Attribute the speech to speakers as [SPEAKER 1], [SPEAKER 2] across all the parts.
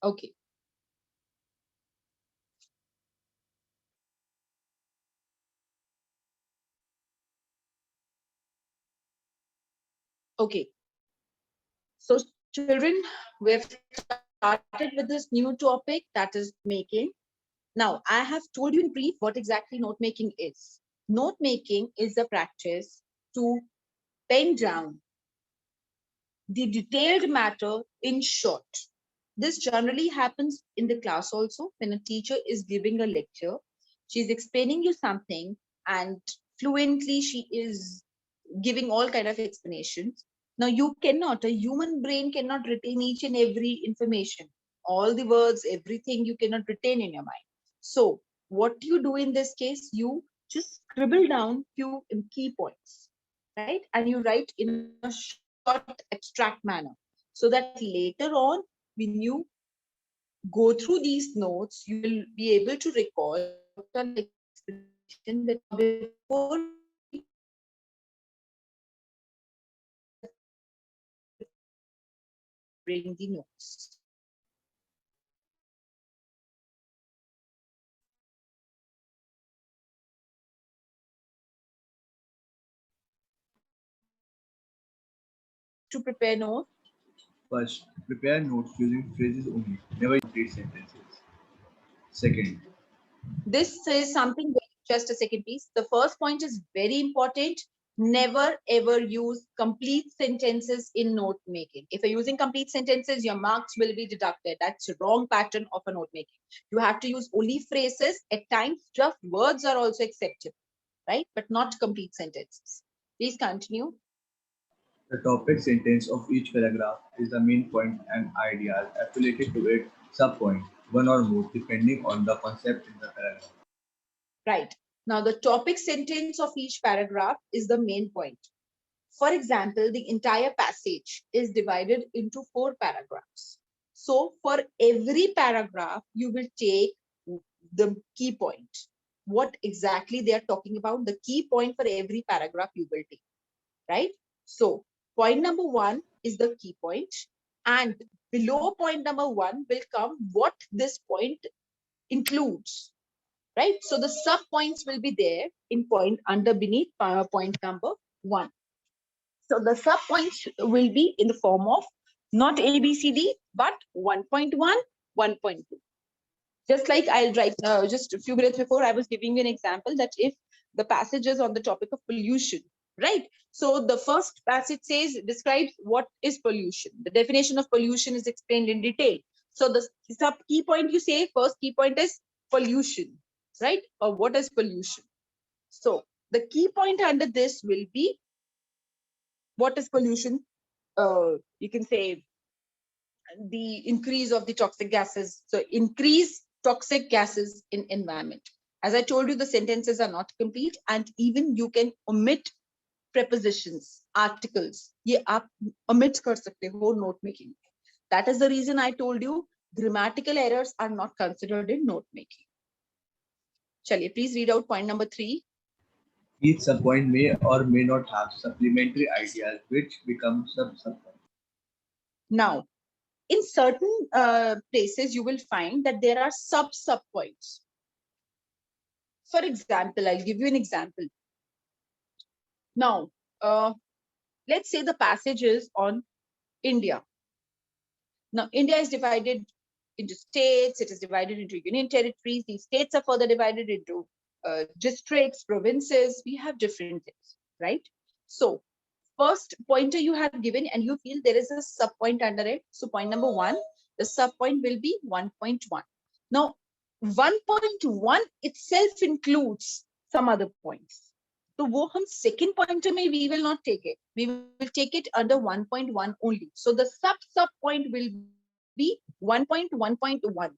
[SPEAKER 1] Okay. Okay. So children, we've started with this new topic, that is making. Now, I have told you in brief what exactly note making is. Note making is the practice to pen down the detailed matter in short. This generally happens in the class also when a teacher is giving a lecture. She's explaining you something and fluently she is giving all kind of explanations. Now you cannot, a human brain cannot retain each and every information, all the words, everything you cannot retain in your mind. So what you do in this case, you just scribble down few key points, right? And you write in a short abstract manner so that later on when you go through these notes, you will be able to recall what are the explanation that before bring the notes. To prepare notes.
[SPEAKER 2] First, prepare notes using phrases only, never complete sentences. Second,
[SPEAKER 1] This is something, just a second, please. The first point is very important. Never ever use complete sentences in note making. If you're using complete sentences, your marks will be deducted. That's a wrong pattern of a note making. You have to use only phrases. At times, just words are also acceptable, right? But not complete sentences. Please continue.
[SPEAKER 2] the topic sentence of each paragraph is the main point and ideas affiliated to it, subpoint, one or more, depending on the concept in the paragraph.
[SPEAKER 1] Right. Now, the topic sentence of each paragraph is the main point. For example, the entire passage is divided into 4 paragraphs. So for every paragraph, you will take the key point. What exactly they are talking about, the key point for every paragraph you will take, right? So point number 1 is the key point, and below point number 1 will come what this point includes, right? So the sub points will be there in point under beneath point number 1. So the sub points will be in the form of not A, B, C, D, but 1.1, 1.2. Just like I'll write, just a few minutes before, I was giving you an example that if the passage is on the topic of pollution, right? So the first passage says, describes what is pollution. The definition of pollution is explained in detail. So the sub key point you say, first key point is pollution, right? Or what is pollution? So the key point under this will be what is pollution? You can say the increase of the toxic gases. So increase toxic gases in environment. As I told you, the sentences are not complete, and even you can omit prepositions, articles. ये आप omit कर सकते हो note making. That is the reason I told you grammatical errors are not considered in note making. चलिए, please read out point number 3.
[SPEAKER 2] Each subpoint may or may not have supplementary ideas which become sub-subpoints.
[SPEAKER 1] Now, in certain places, you will find that there are sub points. For example, I'll give you an example. Now, let's say the passage is on India. Now, India is divided into states, it is divided into union territories. These states are further divided into districts, provinces. We have different things, right? So, first pointer you have given, and you feel there is a sub point under it. So, point number 1, the sub point will be 1.1. Now, 1.1 itself includes some other points. So वो हम second pointer में we will not take it. We will take it under 1.1 only. So the sub point will be 1.1.1,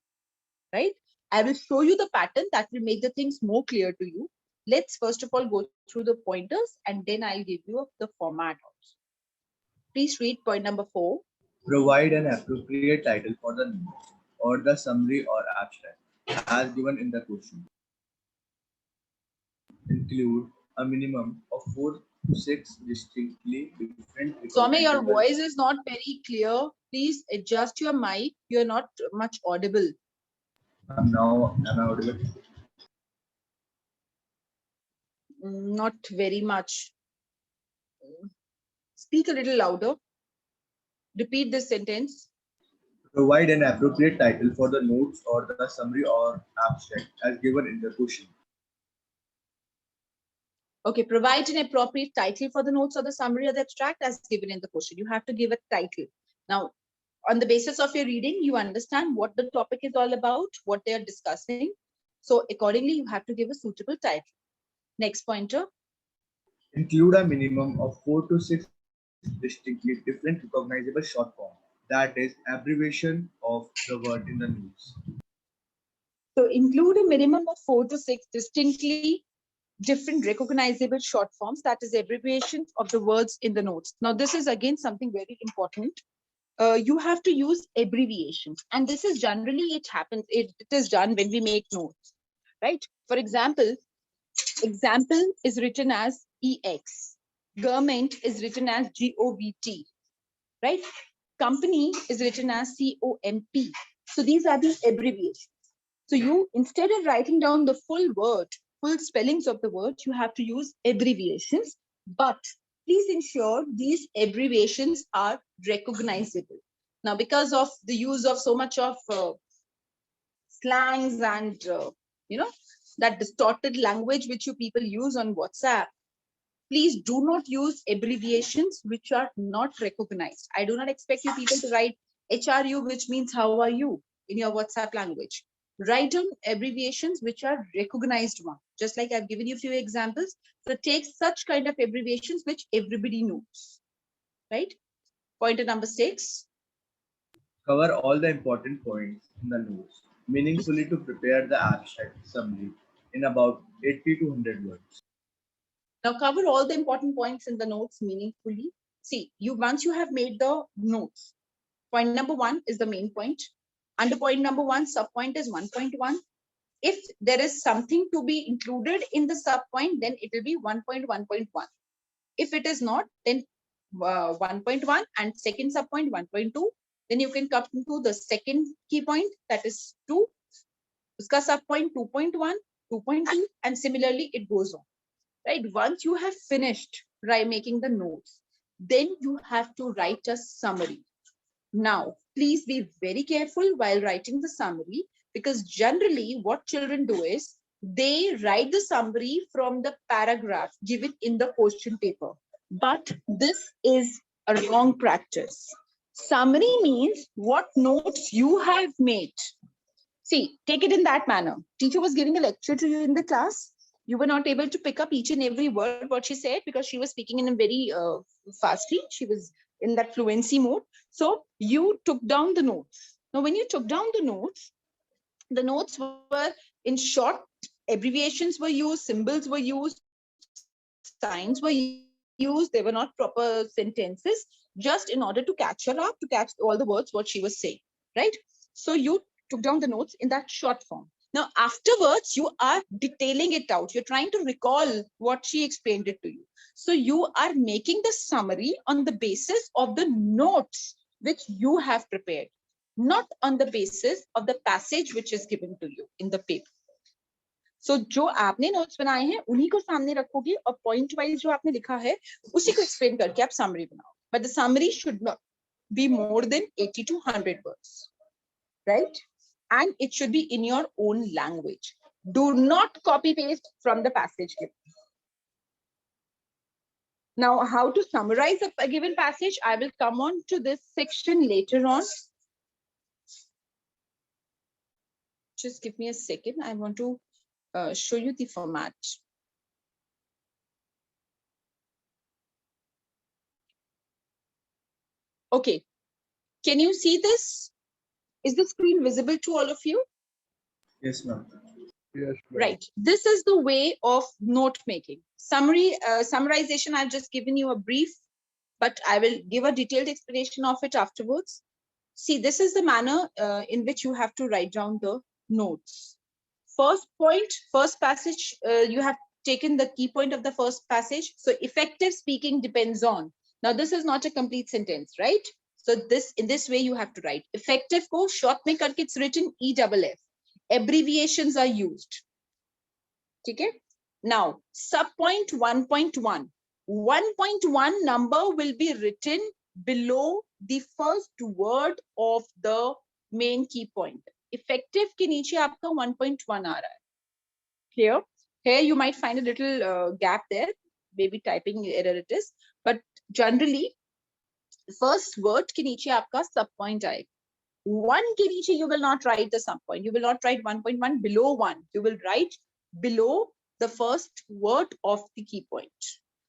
[SPEAKER 1] right? I will show you the pattern that will make the things more clear to you. Let's first of all go through the pointers and then I'll give you the format also. Please read point number 4.
[SPEAKER 2] Provide an appropriate title for the note or the summary or abstract as given in the question. Include a minimum of 4 to 6 distinctly different.
[SPEAKER 1] Swami, your voice is not very clear. Please adjust your mic. You're not much audible.
[SPEAKER 2] Now, am I audible?
[SPEAKER 1] Not very much. Speak a little louder. Repeat this sentence.
[SPEAKER 2] Provide an appropriate title for the notes or the summary or abstract as given in the question.
[SPEAKER 1] Okay, provide an appropriate title for the notes or the summary or the abstract as given in the question. You have to give a title. Now, on the basis of your reading, you understand what the topic is all about, what they are discussing. So accordingly, you have to give a suitable title. Next pointer.
[SPEAKER 2] Include a minimum of 4 to 6 distinctly different recognizable short form, that is, abbreviation of the word in the news.
[SPEAKER 1] So include a minimum of 4 to 6 distinctly different recognizable short forms, that is abbreviations of the words in the notes. Now, this is again something very important. You have to use abbreviations, and this is generally it happens. It is done when we make notes, right? For example, example is written as EX. Government is written as GOVT, right? Company is written as COMP. So these are the abbreviations. So you, instead of writing down the full word, full spellings of the word, you have to use abbreviations. But please ensure these abbreviations are recognizable. Now, because of the use of so much of slangs and, that distorted language which you people use on WhatsApp, please do not use abbreviations which are not recognized. I do not expect you people to write HRU, which means how are you in your WhatsApp language. Write down abbreviations which are recognized one. Just like I've given you a few examples. So take such kind of abbreviations which everybody knows, right? Pointer number 6.
[SPEAKER 2] Cover all the important points in the notes meaningfully to prepare the abstract summary in about 80 to 100 words.
[SPEAKER 1] Now cover all the important points in the notes meaningfully. See, once you have made the notes, point number 1 is the main point. Under point number 1, subpoint is 1.1. If there is something to be included in the subpoint, then it will be 1.1.1. If it is not, then 1.1 and second subpoint 1.2. Then you can come to the second key point, that is 2. Uska subpoint 2.1, 2.2, and similarly it goes on. Right? Once you have finished making the notes, then you have to write a summary. Now, please be very careful while writing the summary, because generally what children do is they write the summary from the paragraph given in the question paper. But this is a wrong practice. Summary means what notes you have made. See, take it in that manner. Teacher was giving a lecture to you in the class. You were not able to pick up each and every word what she said because she was speaking in a very fastly. She was in that fluency mode. So you took down the notes. Now, when you took down the notes were in short, abbreviations were used, symbols were used, signs were used. They were not proper sentences, just in order to catch her up, to catch all the words what she was saying, right? So you took down the notes in that short form. Now, afterwards, you are detailing it out. You're trying to recall what she explained it to you. So you are making the summary on the basis of the notes which you have prepared, not on the basis of the passage which is given to you in the paper. So जो आपने notes बनाए हैं उन्हीं को सामने रखोगे और point wise जो आपने लिखा है उसी को एक्सप्लेन करके आप समरी बनाओ. But the summary should not be more than 80 to 100 words, right? And it should be in your own language. Do not copy paste from the passage given. Now, how to summarize a given passage, I will come on to this section later on. Just give me a second. I want to show you the format. Okay. Can you see this? Is the screen visible to all of you?
[SPEAKER 2] Yes, ma'am.
[SPEAKER 3] Yes,
[SPEAKER 1] right. This is the way of note making. Summarization, I've just given you a brief, but I will give a detailed explanation of it afterwards. See, this is the manner in which you have to write down the notes. First point, first passage, you have taken the key point of the first passage. So effective speaking depends on. Now, this is not a complete sentence, right? So in this way you have to write. Effective को short में करके it's written EFF. Abbreviations are used. Okay. Now sub point 1.1. 1.1 number will be written below the first word of the main key point. Effective के नीचे आपका 1.1 आ रहा है. Clear? Here you might find a little gap there, maybe typing error it is, but generally first word के नीचे आपका sub point आएगा. 1 के नीचे you will not write the sub point. You will not write 1.1 below 1. You will write below the first word of the key point.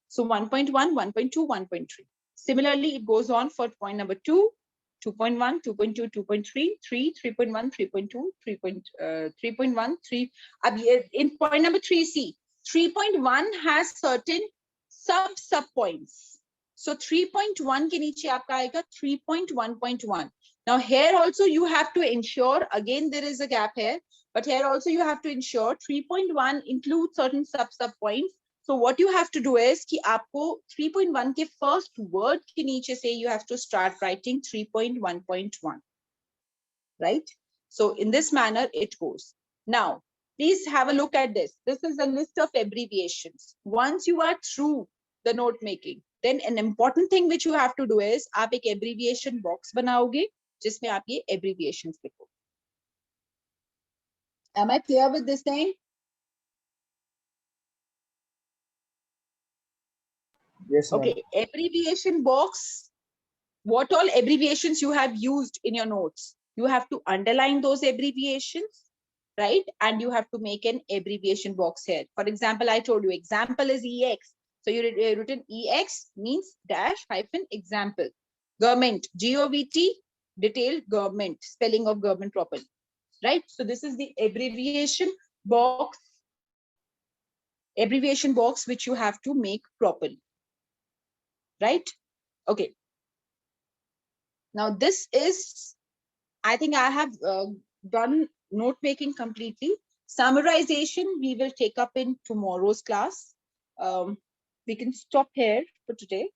[SPEAKER 1] So 1.1, 1.2, 1.3. Similarly, it goes on for point number 2, 2.1, 2.2, 2.3, 3, 3.1, 3.2, 3.1, 3. In point number 3C, 3.1 has certain sub points. So 3.1 के नीचे आपका आएगा 3.1.1. Now here also you have to ensure, again there is a gap here, but here also you have to ensure 3.1 includes certain sub points. So what you have to do is कि आपको 3.1 के first word के नीचे से you have to start writing 3.1.1, right? So in this manner it goes. Now please have a look at this. This is a list of abbreviations. Once you are through the note making, then an important thing which you have to do is आप एक abbreviation box बनाओगे जिसमें आप ये abbreviations लिखो. Am I clear with this thing?
[SPEAKER 2] Yes, ma'am.
[SPEAKER 1] Okay, abbreviation box. What all abbreviations you have used in your notes? You have to underline those abbreviations, right? And you have to make an abbreviation box here. For example, I told you example is EX. So you written EX means dash hyphen example. Government, GOVT, detailed government, spelling of government properly, right? So this is the abbreviation box which you have to make properly, right? Okay. Now this is, I think I have done note making completely. Summarization we will take up in tomorrow's class. We can stop here for today.